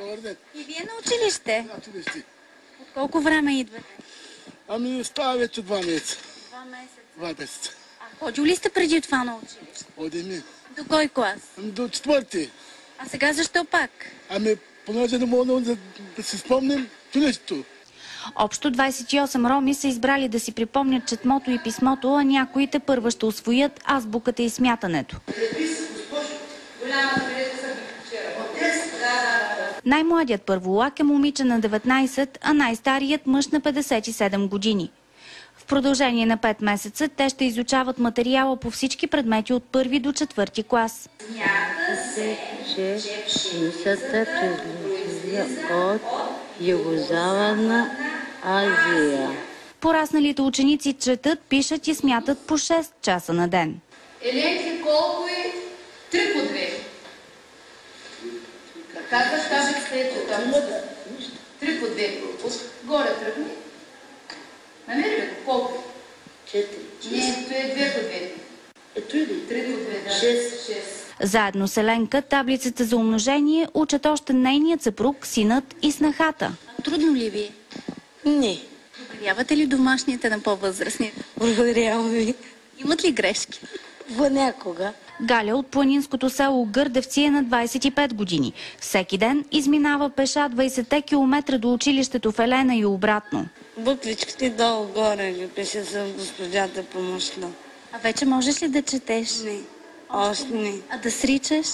Добър ден. И вие на училище? На училище. От колко време идвате? Ами става вече 2 месеца. 2 месеца. 2 месеца. А ходил ли сте преди това на училище? Ходим. До кой клас? Ами до 4-ти. А сега защо пак? Ами понеже не мога да си спомним училището. Общо 28 роми са избрали да си припомнят четмото и писмото, а някои тепърва ще усвоят азбуката и смятането. Най-младият първолак е момиче на 19, а най-старият мъж на 57 години. В продължение на 5 месеца те ще изучават материала по всички предмети от 1 до 4 клас. Смята се, че пшеницата произлиза от Югозападна Азия. Порасналите ученици четат, пишат и смятат по 6 часа на ден. Еленки колко е 3 по 2? Как да кажеш след това? 3 по 2. Горе тръгни. Намери ли го? Колко? 4. Не, то е 2 по 2. Ето ли? 3 по 2, да. 6. Заедно с Еленка таблицата за умножение учат още нейният съпруг, синът и снахата. Трудно ли ви е? Не. Проверявате ли домашните на по-възрастните? Проверявам ви. Имат ли грешки? Понякога. Галя от планинското село Гърдевци е на 25 години. Всеки ден изминава пеша 20 км до училището в Елена и обратно. Букличките долу-горе ги пише с госпожата помощна. А вече можеш ли да четеш? Не. Още не. А да сричаш?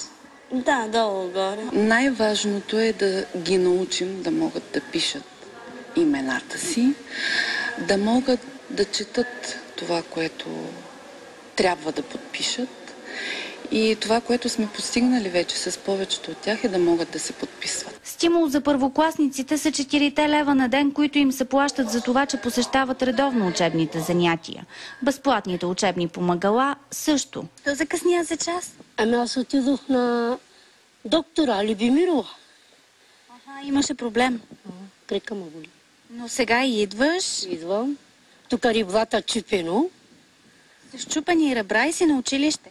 Да, долу-горе. Най-важното е да ги научим да могат да пишат имената си, да могат да четат това, което трябва да подпишат. И това, което сме постигнали вече с повечето от тях, е да могат да се подписват. Стимул за първокласниците са 4 лева на ден, които им се плащат за това, че посещават редовно учебните занятия. Безплатните учебни помагала също. То закъсня за час. Ами аз отидох на доктора Любимирова. Имаше проблем. Крика ме боли. Но сега идваш Идвам. Тук ребрата чупено. с счупени ребра и си на училище.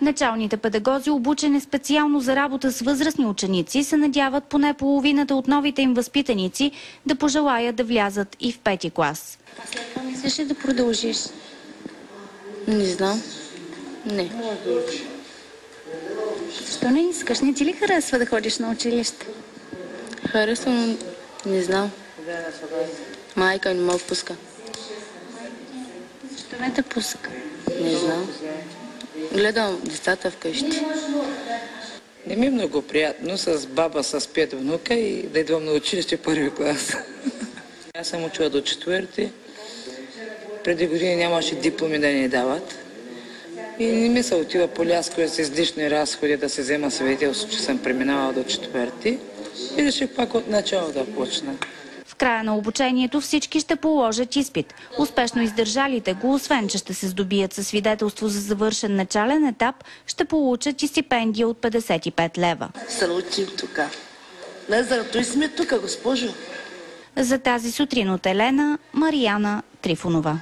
Началните педагози, обучени специално за работа с възрастни ученици, се надяват поне половината от новите им възпитаници да пожелаят да влязат и в 5-ти клас. А след това мислиш ли да продължиш? Не знам. Не. Защо не искаш? Не ти ли харесва да ходиш на училище? Харесвам, не знам. Майка не ме пуска. Защо не те пуска? Не знам. Гледам децата вкъщи. Не ми е много приятно с баба с 5 внука и да идвам на училище 1 клас. Аз съм учила до 4-ти. Преди години нямаше дипломи да ни дават. И не ми се отива по ляско с излишни разходи да се взема свидетелство, че съм преминавала до 4-ти. И реших пак от начало да почна. В края на обучението всички ще положат изпит. Успешно издържалите го, освен че ще се здобият със свидетелство за завършен начален етап, ще получат и стипендия от 55 лева. Се научим тук. Не, заради и сме тук, госпожо. За тази сутрин от Елена, Марияна Трифонова.